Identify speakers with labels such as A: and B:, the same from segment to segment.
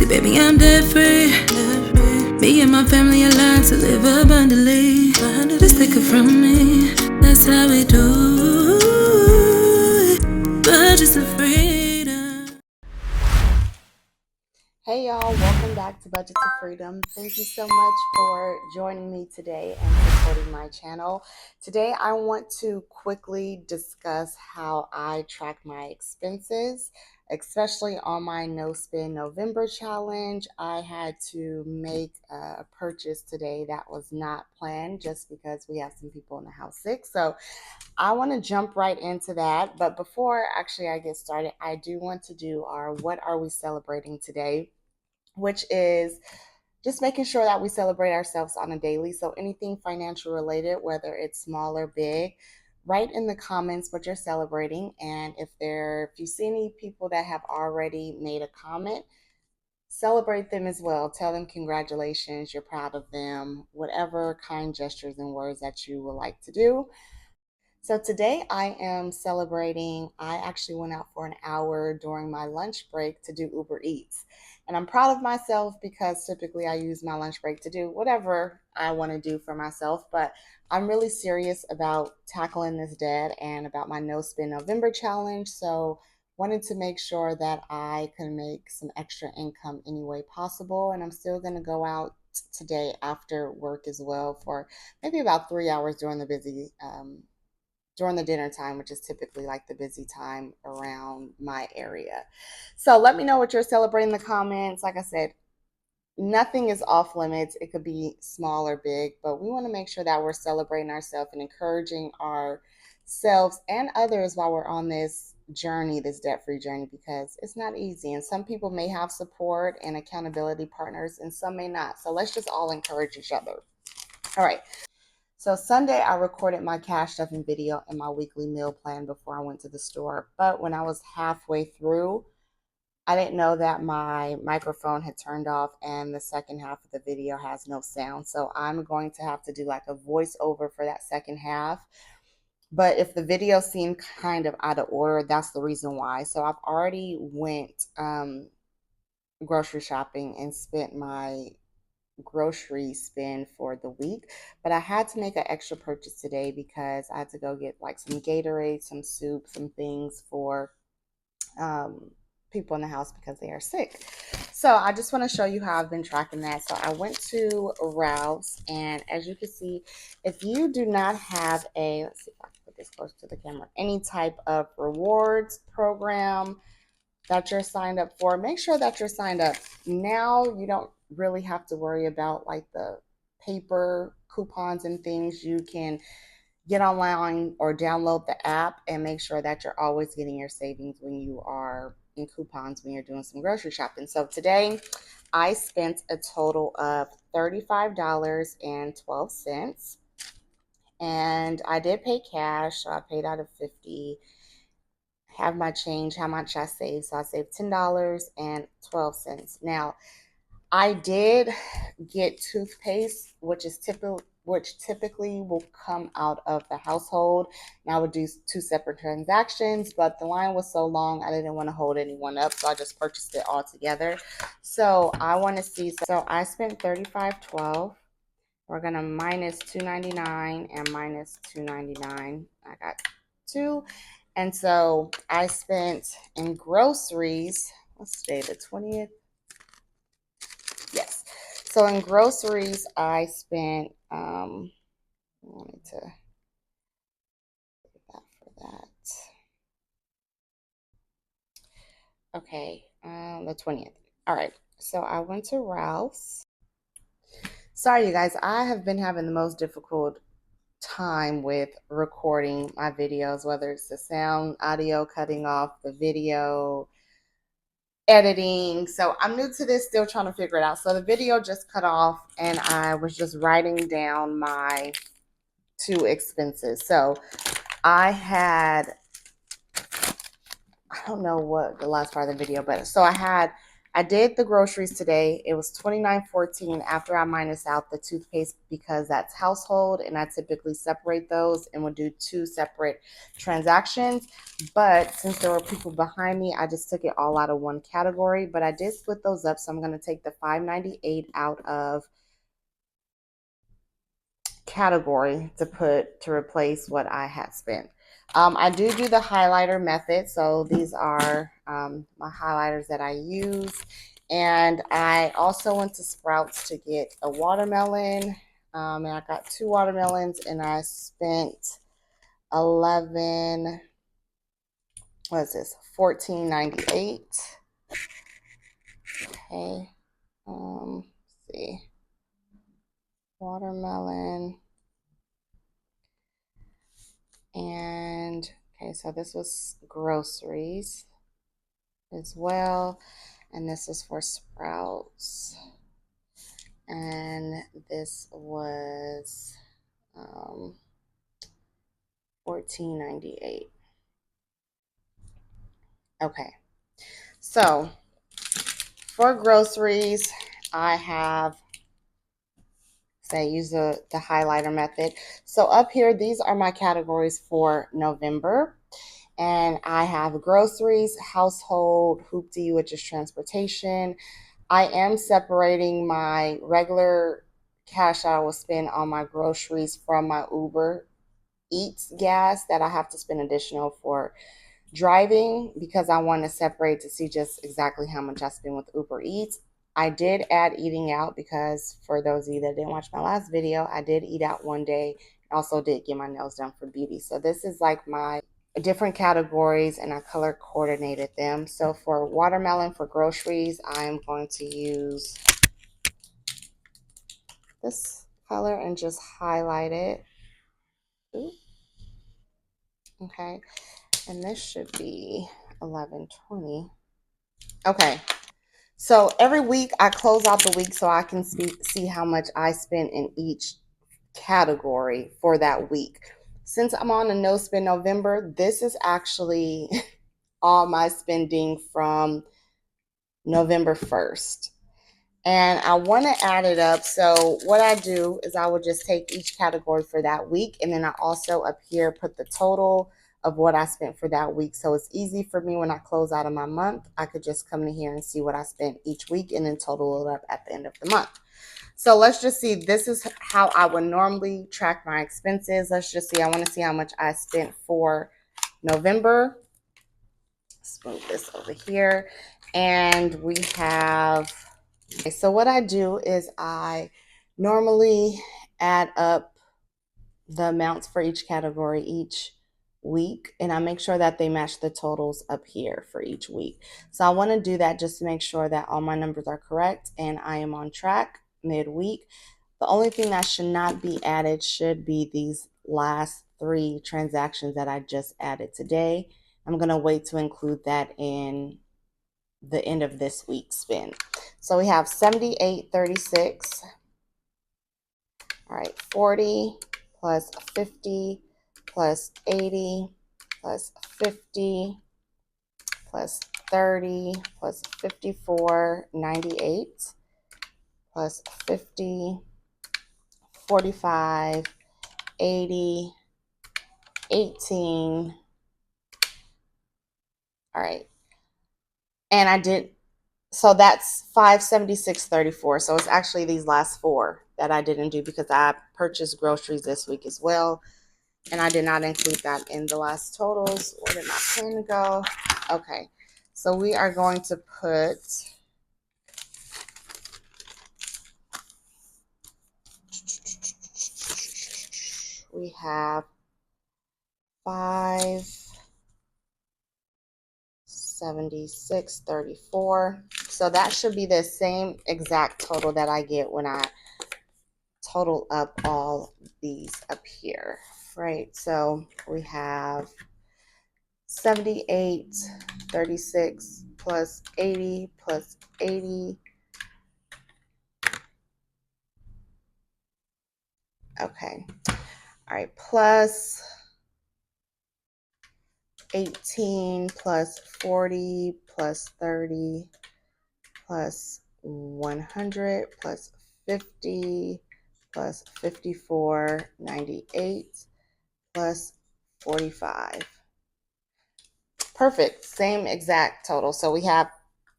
A: See, baby, I'm debt free. Me and my family aligned to live abundantly. Just take it from me, that's how we do it. Budgets of freedom.
B: Hey y'all, welcome back to Budget to Freedom. Thank you so much for joining me today and supporting my channel. Today I want to quickly discuss how I track my expenses, especially on my No Spend November challenge. I had to make a purchase today that was not planned just because we have some people in the house sick. So I want to jump right into that. But before actually I get started, I do want to do our What Are We Celebrating Today, which is just making sure that we celebrate ourselves on a daily. So anything financial related, whether it's small or big, write in the comments what you're celebrating. And if you see any people that have already made a comment, celebrate them as well. Tell them congratulations, you're proud of them, whatever kind gestures and words that you would like to do. So today I am celebrating. I actually went out for an hour during my lunch break to do Uber Eats. And I'm proud of myself because typically I use my lunch break to do whatever I want to do for myself. But I'm really serious about tackling this debt and about my No Spend November challenge. So wanted to make sure that I can make some extra income any way possible. And I'm still going to go out today after work as well for maybe about 3 hours during the dinner time, which is typically like the busy time around my area. So let me know what you're celebrating in the comments. Like I said, nothing is off limits. It could be small or big, but we want to make sure that we're celebrating ourselves and encouraging ourselves and others while we're on this journey, this debt-free journey, because it's not easy. And some people may have support and accountability partners and some may not. So let's just all encourage each other. All right. So Sunday, I recorded my cash stuffing video and my weekly meal plan before I went to the store. But when I was halfway through, I didn't know that my microphone had turned off and the second half of the video has no sound. So I'm going to have to do like a voiceover for that second half. But if the video seemed kind of out of order, that's the reason why. So I've already went grocery shopping and spent my grocery spend for the week, but I had to make an extra purchase today because I had to go get like some Gatorade, some soup, some things for people in the house because they are sick. So I just want to show you how I've been tracking that. So I went to Ralph's, and as you can see, if you do not have let's see if I can put this close to the camera, any type of rewards program that you're signed up for, make sure that you're signed up now. You don't really have to worry about like the paper coupons and things. You can get online or download the app and make sure that you're always getting your savings when you are in coupons when you're doing some grocery shopping. So today I spent a total of $35.12, and I did pay cash. So I paid out of 50. Have my change, how much I saved. So I saved $10.12. Now, I did get toothpaste, which typically will come out of the household. Now I would do two separate transactions, but the line was so long I didn't want to hold anyone up, so I just purchased it all together. So I want to see. So I spent $35.12. We're gonna minus $2.99 and minus $2.99. I got two. And so I spent in groceries, what's today, the 20th? Yes. So in groceries, I spent, I wanted to put that for that. Okay, the 20th. All right. So I went to Ralph's. Sorry, you guys, I have been having the most difficult time with recording my videos, whether it's the sound, audio, cutting off the video, editing. So I'm new to this, still trying to figure it out. So the video just cut off and I was just writing down my two expenses. So I don't know what the last part of the video, but so I had I did the groceries today. It was $29.14 after I minus out the toothpaste because that's household and I typically separate those and would do 2 separate transactions. But since there were people behind me, I just took it all out of one category. But I did split those up, so I'm going to take the $5.98 out of category to replace what I had spent. I do the highlighter method. So these are my highlighters that I use. And I also went to Sprouts to get a watermelon. And I got 2 watermelons and I spent 11, what is this? $14.98. Okay. Let's see. Watermelon. And okay, so this was groceries as well. And this is for Sprouts. And this was $14.98. Okay. So for groceries, I have use the highlighter method. So up here, these are my categories for November. And I have groceries, household, hoopty, which is transportation. I am separating my regular cash I will spend on my groceries from my Uber Eats gas that I have to spend additional for driving because I want to separate to see just exactly how much I spend with Uber Eats. I did add eating out because for those of you that didn't watch my last video, I did eat out one day. Also did get my nails done for beauty. So this is like my different categories and I color coordinated them. So for watermelon for groceries, I'm going to use this color and just highlight it. Ooh. Okay. And this should be 1120. Okay. So every week I close out the week so I can see how much I spent in each category for that week. Since I'm on a no spend November, this is actually all my spending from November 1st. And I want to add it up. So what I do is I would just take each category for that week. And then I also up here put the total of what I spent for that week. So it's easy for me when I close out of my month. I could just come in here and see what I spent each week and then total it up at the end of the month. So let's just see. This is how I would normally track my expenses. Let's just see. I want to see how much I spent for November. Let's move this over here. And we have... Okay, so what I do is I normally add up the amounts for each category each week, and I make sure that they match the totals up here for each week. So I want to do that just to make sure that all my numbers are correct and I am on track midweek. The only thing that should not be added should be these last 3 transactions that I just added today. I'm going to wait to include that in the end of this week's spend. So we have 78.36. All right, 40 plus 50 plus 80 plus 50 plus 30 plus 54.98 plus 50, 45, 80, 18. All right. And I did, so that's 576.34. So it's actually these last 4 that I didn't do because I purchased groceries this week as well. And I did not include that in the last totals. Where did my pen go? Okay. So we are going to put we have 576.34. So that should be the same exact total that I get when I total up all these up here, right? So we have 78.36 plus 80 plus 80. Okay. All right. Plus 18 plus 40 plus 30 plus 100 plus 50 plus 54.98 plus 45. Perfect. Same exact total. So we have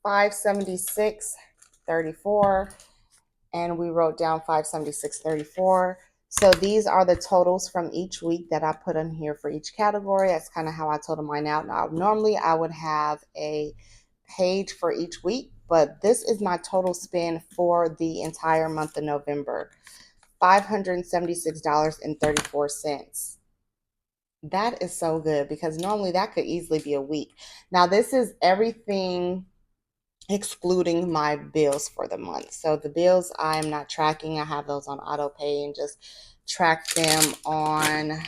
B: 576.34, and we wrote down 576.34. So these are the totals from each week that I put in here for each category. That's kind of how I total mine out. Now, normally I would have a page for each week, but this is my total spend for the entire month of November. $576.34. That is so good because normally that could easily be a week. Now, this is everything excluding my bills for the month. So the bills I'm not tracking. I have those on auto pay and just track them on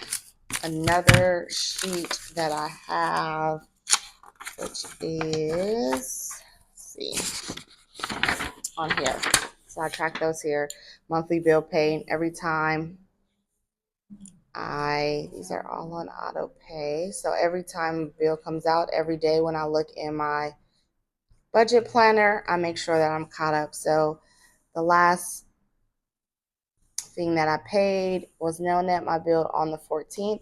B: another sheet that I have, which is, let's see, on here. So I track those here. Monthly bill pay every time these are all on auto pay. So every time a bill comes out, every day when I look in my budget planner, I make sure that I'm caught up. So the last thing that I paid was Nelnet, my bill on the 14th.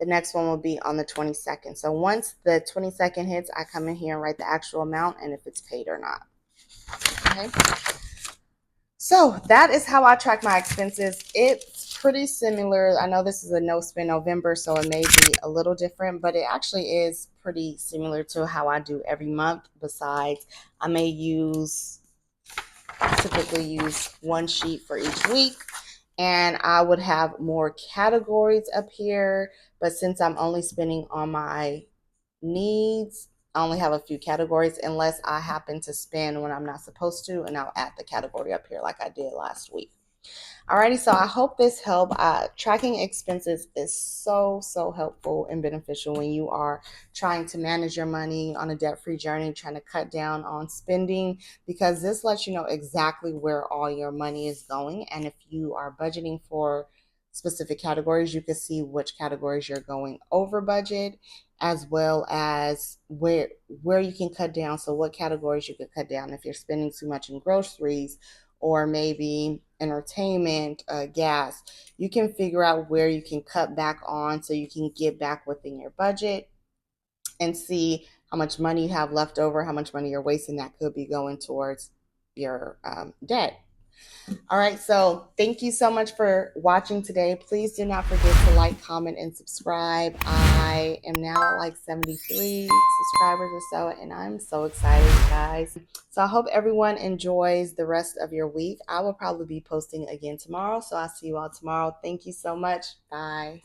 B: The next one will be on the 22nd. So once the 22nd hits, I come in here and write the actual amount and if it's paid or not. Okay. So that is how I track my expenses. It's pretty similar. I know this is a no spend November, so it may be a little different, but it actually is pretty similar to how I do every month. Besides, I may typically use one sheet for each week, and I would have more categories up here. But since I'm only spending on my needs, I only have a few categories unless I happen to spend when I'm not supposed to, and I'll add the category up here like I did last week. Alrighty, so I hope this helped. Tracking expenses is so helpful and beneficial when you are trying to manage your money on a debt-free journey, trying to cut down on spending, because this lets you know exactly where all your money is going. And if you are budgeting for specific categories, you can see which categories you're going over budget, as well as where you can cut down. So what categories you could cut down if you're spending too much in groceries, or maybe entertainment, gas. You can figure out where you can cut back on so you can get back within your budget and see how much money you have left over, how much money you're wasting that could be going towards your debt. All right, so thank you so much for watching today. Please do not forget to like, comment, and subscribe. I am now at like 73 subscribers or so, and I'm so excited, guys. So I hope everyone enjoys the rest of your week. I will probably be posting again tomorrow, so I'll see you all tomorrow. Thank you so much. Bye.